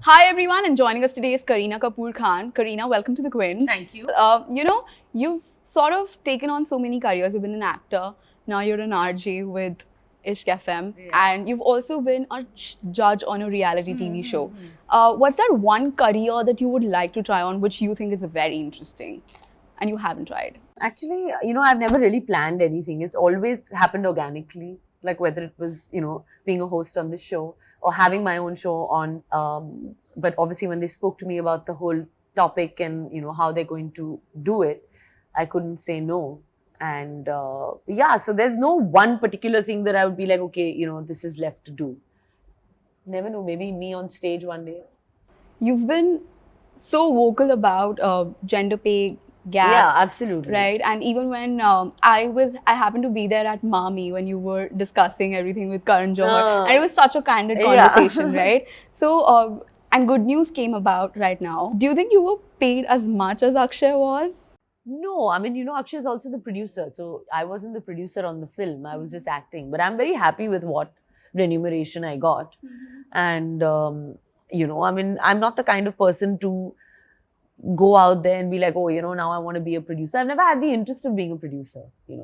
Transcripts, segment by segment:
Hi everyone, and joining us today is Kareena Kapoor Khan. Kareena, welcome to the Quint. Thank you. You've sort of taken on so many careers. You've been an actor, now you're an RJ with Ishq FM, and you've also been a judge on a reality TV show. What's that one career that you would like to try on which you think is very interesting and you haven't tried? Actually, I've never really planned anything. It's always happened organically, like whether it was, being a host on this show or having my own show on. But obviously, when they spoke to me about the whole topic and, how they're going to do it, I couldn't say no. And so there's no one particular thing that I would be like, okay, this is left to do. Never know, maybe me on stage one day. You've been so vocal about gender pay gap. Yeah, absolutely. Right, and even when I happened to be there at Mami when you were discussing everything with Karan Johar, and it was such a candid conversation, right? So, and good news came about right now. Do you think you were paid as much as Akshay was? No, I mean, Akshay is also the producer. So I wasn't the producer on the film. I was just acting. But I'm very happy with what remuneration I got. And, I mean, I'm not the kind of person to go out there and be like, oh, now I want to be a producer. I've never had the interest of being a producer,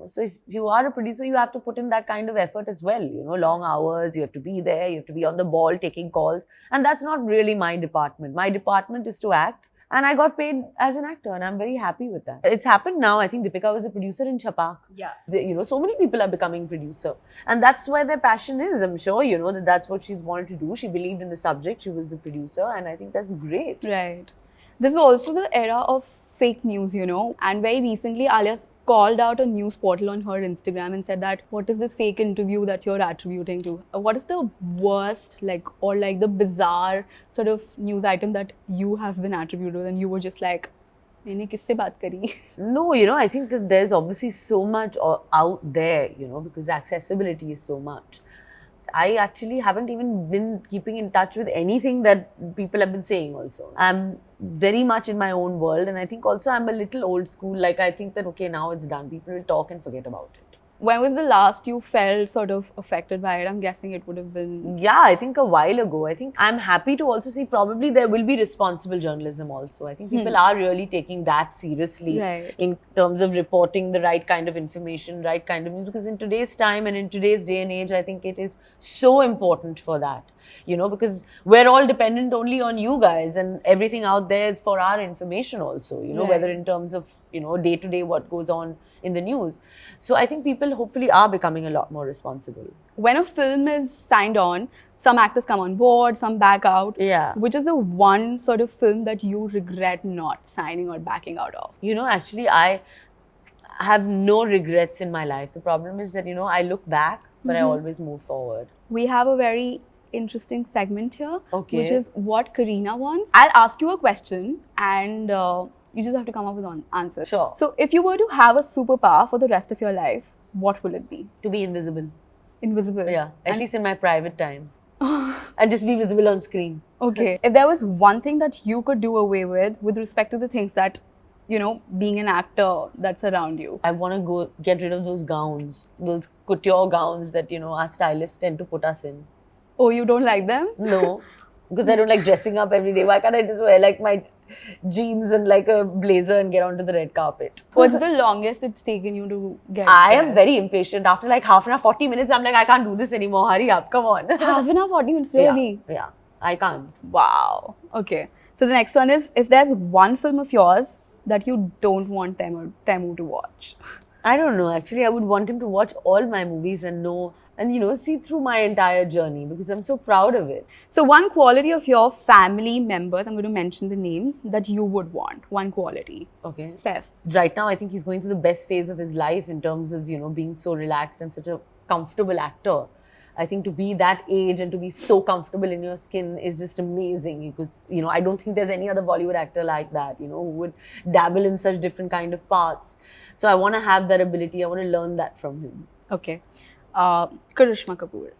So if you are a producer, you have to put in that kind of effort as well, long hours, you have to be there, you have to be on the ball taking calls. And that's not really my department. My department is to act. And I got paid as an actor and I'm very happy with that. It's happened now. I think Deepika was a producer in Chapak. Yeah. So many people are becoming producer. And that's where their passion is. I'm sure, that's what she's wanted to do. She believed in the subject. She was the producer. And I think that's great. Right. This is also the era of fake news, And very recently, Alia called out a news portal on her Instagram and said that, what is this fake interview that you're attributing to? What is the worst, or the bizarre sort of news item that you have been attributed and you were just like, मैंने किससे बात करी? No, I think that there's obviously so much out there, because accessibility is so much. I actually haven't even been keeping in touch with anything that people have been saying also. I'm very much in my own world, and I think also I'm a little old school. Like, I think that, okay, now it's done. People will talk and forget about it. When was the last you felt sort of affected by it? I'm guessing it would have been... Yeah, I think a while ago. I think I'm happy to also see probably there will be responsible journalism also. I think people are really taking that seriously in terms of reporting the right kind of information, right kind of news. Because in today's time and in today's day and age, I think it is so important for that. Because we're all dependent only on you guys and everything out there is for our information also, whether in terms of, day to day what goes on in the news. So I think people hopefully are becoming a lot more responsible. When a film is signed on, some actors come on board, some back out. Yeah. Which is the one sort of film that you regret not signing or backing out of? Actually, I have no regrets in my life. The problem is that, I look back, but I always move forward. We have a very interesting segment here, which is what Kareena wants. I'll ask you a question and you just have to come up with an answer. Sure. So if you were to have a superpower for the rest of your life, what will it be? To be invisible. Invisible? Yeah, at least in my private time. And just be visible on screen. Okay. If there was one thing that you could do away with respect to the things that, being an actor that's around you. I want to go get rid of those gowns, those couture gowns that, our stylists tend to put us in. Oh, you don't like them? No, because I don't like dressing up every day. Why can't I just wear like my jeans and like a blazer and get onto the red carpet? What's the longest it's taken you to get I am very impatient. After like half an hour, 40 minutes, I'm like, I can't do this anymore. Hurry up, come on. Half an hour, 40 minutes, really? Yeah, I can't. Wow. Okay. So the next one is, if there's one film of yours that you don't want Taimur to watch. I don't know. Actually, I would want him to watch all my movies and know and, see through my entire journey because I'm so proud of it. So one quality of your family members, I'm going to mention the names, that you would want. One quality. Okay. Seth. Right now, I think he's going through the best phase of his life in terms of, being so relaxed and such a comfortable actor. I think to be that age and to be so comfortable in your skin is just amazing because, I don't think there's any other Bollywood actor like that, who would dabble in such different kind of parts. So I want to have that ability. I want to learn that from him. Okay. Kareena Kapoor.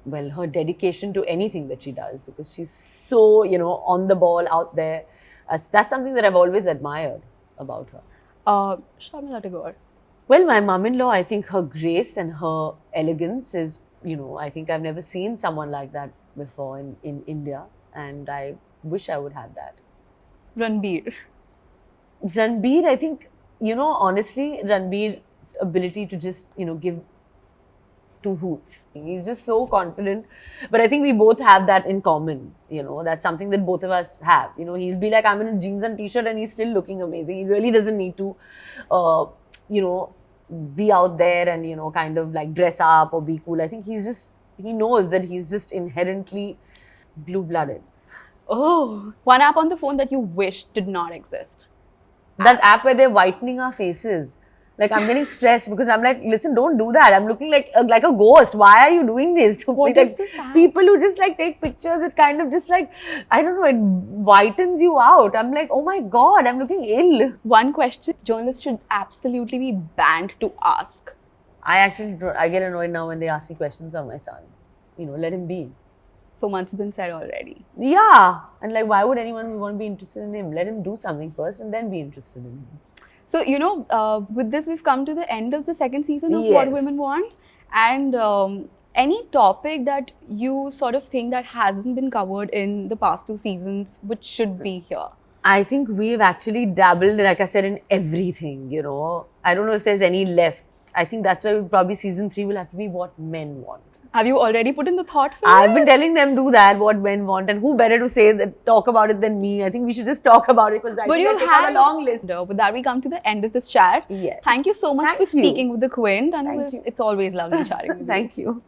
Well, her dedication to anything that she does because she's so, on the ball out there. That's something that I've always admired about her. Well, my mum-in-law, I think her grace and her elegance is, I think I've never seen someone like that before in India. And I wish I would have that. Ranbir. Ranbir, I think, honestly, Ranbir's ability to just, give two hoots. He's just so confident. But I think we both have that in common. That's something that both of us have. He'll be like, I'm in jeans and t-shirt and he's still looking amazing. He really doesn't need to, be out there and, kind of like dress up or be cool. I think he knows that he's just inherently blue-blooded. Oh, one app on the phone that you wish did not exist. That app where they're whitening our faces. Like, I'm getting stressed because I'm like, listen, don't do that. I'm looking like a ghost. Why are you doing this? What is this app? People who just like take pictures, it kind of just like, I don't know, it whitens you out. I'm like, oh my God, I'm looking ill. One question journalists should absolutely be banned to ask. I get annoyed now when they ask me questions of my son. Let him be. So much has been said already. Yeah. And like, why would anyone want to be interested in him? Let him do something first and then be interested in him. So, with this, we've come to the end of the second season of Yes. What Women Want. And any topic that you sort of think that hasn't been covered in the past 2 seasons, which should be here? I think we've actually dabbled, like I said, in everything, I don't know if there's any left. I think that's why probably season 3 will have to be What Men Want. Have you already put in the thought for I've it? been telling them do that, what men want, and who better to talk about it than me. I think we should just talk about it because I think I take out a long list. With that, we come to the end of this chat. Yes. Thank you so much Thank for you. speaking with the Quint, and Thank you. it's always lovely chatting with you. Thank you.